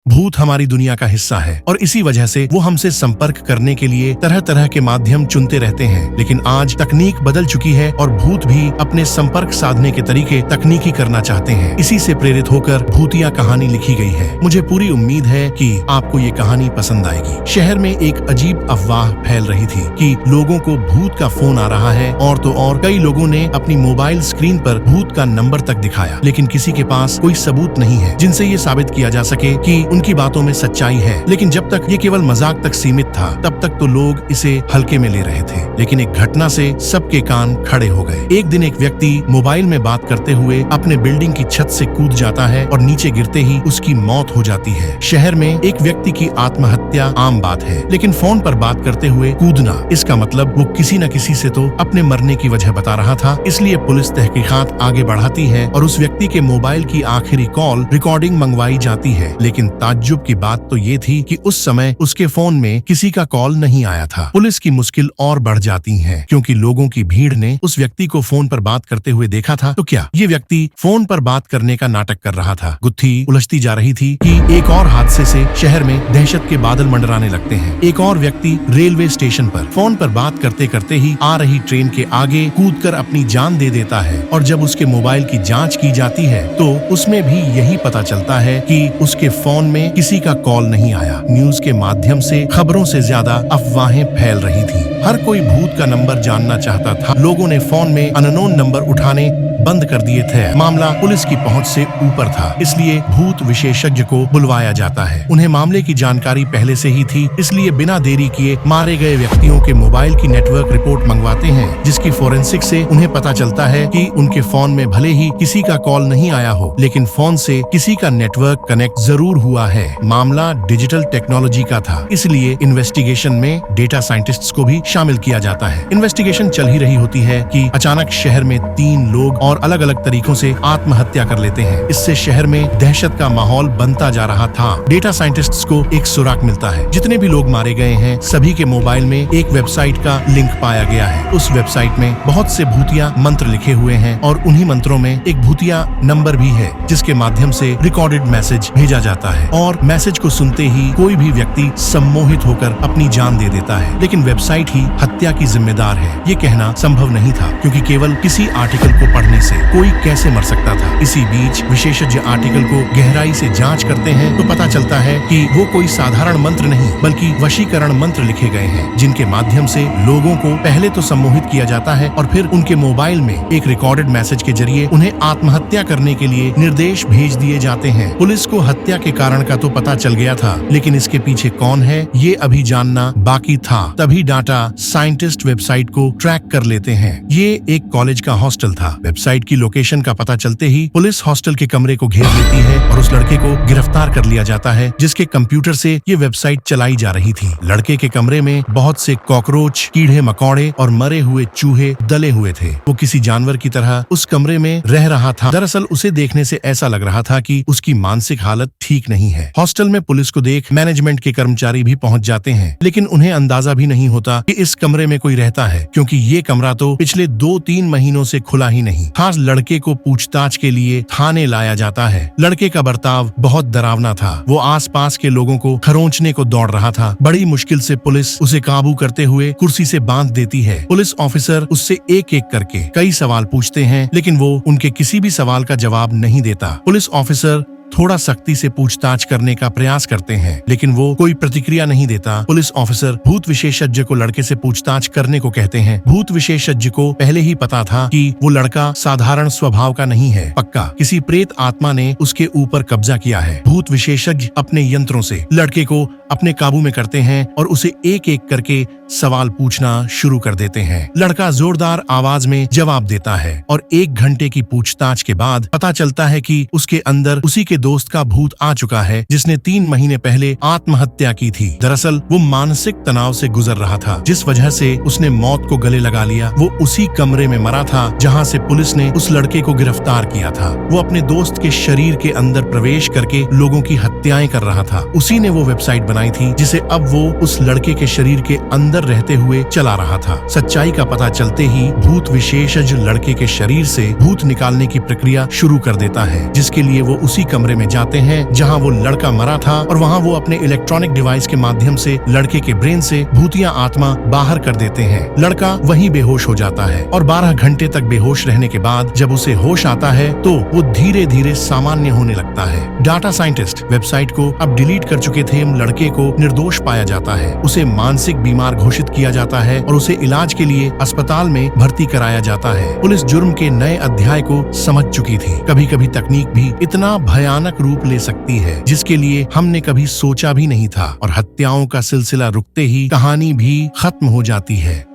भूत हमारी दुनिया का हिस्सा है और इसी वजह से वो हमसे संपर्क करने के लिए तरह तरह के माध्यम चुनते रहते हैं। लेकिन आज तकनीक बदल चुकी है और भूत भी अपने संपर्क साधने के तरीके तकनीकी करना चाहते हैं। इसी से प्रेरित होकर भूतिया कहानी लिखी गई है। मुझे पूरी उम्मीद है कि आपको ये कहानी पसंद आएगी। शहर में एक अजीब अफवाह फैल रही थी कि लोगों को भूत का फोन आ रहा है और तो और कई लोगों ने अपनी मोबाइल स्क्रीन पर भूत का नंबर तक दिखाया, लेकिन किसी के पास कोई सबूत नहीं है जिनसे ये साबित किया जा सके कि उनकी बातों में सच्चाई है। लेकिन जब तक ये केवल मजाक तक सीमित था तब तक तो लोग इसे हल्के में ले रहे थे। लेकिन एक घटना से सबके कान खड़े हो गए। एक दिन एक व्यक्ति मोबाइल में बात करते हुए अपने बिल्डिंग की छत से कूद जाता है और नीचे गिरते ही उसकी मौत हो जाती है। शहर में एक व्यक्ति की आत्महत्या आम बात है, लेकिन फोन पर बात करते हुए कूदना, इसका मतलब वो किसी न किसी से तो अपने मरने की वजह बता रहा था। इसलिए पुलिस तहकीकात आगे बढ़ाती है और उस व्यक्ति के मोबाइल की आखिरी कॉल रिकॉर्डिंग मंगवाई जाती है। लेकिन ताज्जुब की बात तो ये थी कि उस समय उसके फोन में किसी का कॉल नहीं आया था। पुलिस की मुश्किल और बढ़ जाती है क्योंकि लोगों की भीड़ ने उस व्यक्ति को फोन पर बात करते हुए देखा था। तो क्या ये व्यक्ति फोन पर बात करने का नाटक कर रहा था? गुत्थी उलझती जा रही थी कि एक और हादसे से शहर में दहशत के बादल मंडराने लगते हैं। एक और व्यक्ति रेलवे स्टेशन पर फोन पर बात करते करते ही आ रही ट्रेन के आगे कूदकर अपनी जान दे देता है और जब उसके मोबाइल की जांच की जाती है तो उसमें भी यही पता चलता है कि उसके फोन में किसी का कॉल नहीं आया। न्यूज के माध्यम से खबरों से ज्यादा अफवाहें फैल रही थी। हर कोई भूत का नंबर जानना चाहता था। लोगों ने फोन में अननोन नंबर उठाने बंद कर दिए थे। मामला पुलिस की पहुंच से ऊपर था, इसलिए भूत विशेषज्ञ को बुलवाया जाता है। उन्हें मामले की जानकारी पहले से ही थी, इसलिए बिना देरी किए मारे गए व्यक्तियों के मोबाइल की नेटवर्क रिपोर्ट मंगवाते हैं, जिसकी फोरेंसिक से उन्हें पता चलता है कि उनके फोन में भले ही किसी का कॉल नहीं आया हो, लेकिन फोन से किसी का नेटवर्क कनेक्ट जरूर हुआ है। मामला डिजिटल टेक्नोलॉजी का था, इसलिए इन्वेस्टिगेशन में डेटा साइंटिस्ट्स को भी शामिल किया जाता है। इन्वेस्टिगेशन चल ही रही होती है कि अचानक शहर में 3 लोग और अलग अलग तरीकों से आत्महत्या कर लेते हैं। इससे शहर में दहशत का माहौल बनता जा रहा था। डेटा साइंटिस्ट्स को एक सुराग मिलता है। जितने भी लोग मारे गए हैं सभी के मोबाइल में एक वेबसाइट का लिंक पाया गया है। उस वेबसाइट में बहुत से भूतिया मंत्र लिखे हुए हैं और उन्हीं मंत्रों में एक भूतिया नंबर भी है जिसके माध्यम से रिकॉर्डेड मैसेज भेजा जाता है और मैसेज को सुनते ही कोई भी व्यक्ति सम्मोहित होकर अपनी जान दे देता है। लेकिन वेबसाइट ही हत्या की जिम्मेदार है, ये कहना संभव नहीं था क्योंकि केवल किसी आर्टिकल को पढ़ने से कोई कैसे मर सकता था। इसी बीच विशेषज्ञ आर्टिकल को गहराई से जांच करते हैं तो पता चलता है कि वो कोई साधारण मंत्र नहीं बल्कि वशीकरण मंत्र लिखे गए हैं, जिनके माध्यम से लोगों को पहले तो सम्मोहित किया जाता है और फिर उनके मोबाइल में एक रिकॉर्डेड मैसेज के जरिए उन्हें आत्महत्या करने के लिए निर्देश भेज दिए जाते हैं। पुलिस को हत्या के कारण का तो पता चल गया था, लेकिन इसके पीछे कौन है ये अभी जानना बाकी था। तभी डाटा साइंटिस्ट वेबसाइट को ट्रैक कर लेते हैं। ये एक कॉलेज का हॉस्टल था। वेबसाइट की लोकेशन का पता चलते ही पुलिस हॉस्टल के कमरे को घेर लेती है और उस लड़के को गिरफ्तार कर लिया जाता है जिसके कंप्यूटर से ये वेबसाइट चलाई जा रही थी। लड़के के कमरे में बहुत से कॉकरोच, कीड़े मकोड़े और मरे हुए चूहे दले हुए थे। वो किसी जानवर की तरह उस कमरे में रह रहा था। दरअसल उसे देखने से ऐसा लग रहा था कि उसकी मानसिक हालत ठीक नहीं है। हॉस्टल में पुलिस को देख मैनेजमेंट के कर्मचारी भी पहुंच जाते हैं, लेकिन उन्हें अंदाजा भी नहीं होता कि इस कमरे में कोई रहता है क्योंकि ये कमरा तो पिछले 2-3 महीनों से खुला ही नहीं। खास लड़के को पूछताछ के लिए थाने लाया जाता है। लड़के का बर्ताव बहुत डरावना था। वो आसपास के लोगों को खरोंचने को दौड़ रहा था। बड़ी मुश्किल से पुलिस उसे काबू करते हुए कुर्सी से बांध देती है। पुलिस ऑफिसर उससे एक एक करके कई सवाल पूछते हैं, लेकिन वो उनके किसी भी सवाल का जवाब नहीं देता। पुलिस ऑफिसर थोड़ा सख्ती से पूछताछ करने का प्रयास करते हैं, लेकिन वो कोई प्रतिक्रिया नहीं देता। पुलिस ऑफिसर भूत विशेषज्ञ को लड़के से पूछताछ करने को कहते हैं। भूत विशेषज्ञ को पहले ही पता था कि वो लड़का साधारण स्वभाव का नहीं है, पक्का किसी प्रेत आत्मा ने उसके ऊपर कब्जा किया है। भूत विशेषज्ञ अपने यंत्रों से लड़के को अपने काबू में करते हैं और उसे एक एक करके सवाल पूछना शुरू कर देते हैं। लड़का जोरदार आवाज में जवाब देता है और 1 घंटे की पूछताछ के बाद पता चलता है कि उसके अंदर उसी के दोस्त का भूत आ चुका है जिसने 3 महीने पहले आत्महत्या की थी। दरअसल वो मानसिक तनाव से गुजर रहा था, जिस वजह से उसने मौत को गले लगा लिया। वो उसी कमरे में मरा था जहाँ से पुलिस ने उस लड़के को गिरफ्तार किया था। वो अपने दोस्त के शरीर के अंदर प्रवेश करके लोगों की हत्याएं कर रहा था। उसी ने वो वेबसाइट बनाई थी जिसे अब वो उस लड़के के शरीर के अंदर रहते हुए चला रहा था। सच्चाई का पता चलते ही भूत विशेषज्ञ लड़के के शरीर से भूत निकालने की प्रक्रिया शुरू कर देता है, जिसके लिए वो उसी कमरे कमरे में जाते हैं जहां वो लड़का मरा था और वहां वो अपने इलेक्ट्रॉनिक डिवाइस के माध्यम से लड़के के ब्रेन से भूतिया आत्मा बाहर कर देते हैं। लड़का वहीं बेहोश हो जाता है और 12 घंटे तक बेहोश रहने के बाद जब उसे होश आता है तो वो धीरे धीरे सामान्य होने लगता है। डाटा साइंटिस्ट वेबसाइट को अब डिलीट कर चुके थे। लड़के को निर्दोष पाया जाता है, उसे मानसिक बीमार घोषित किया जाता है और उसे इलाज के लिए अस्पताल में भर्ती कराया जाता है। पुलिस जुर्म के नए अध्याय को समझ चुकी थी। कभी कभी तकनीक भी इतना भयानक रूप ले सकती है जिसके लिए हमने कभी सोचा भी नहीं था और हत्याओं का सिलसिला रुकते ही कहानी भी खत्म हो जाती है।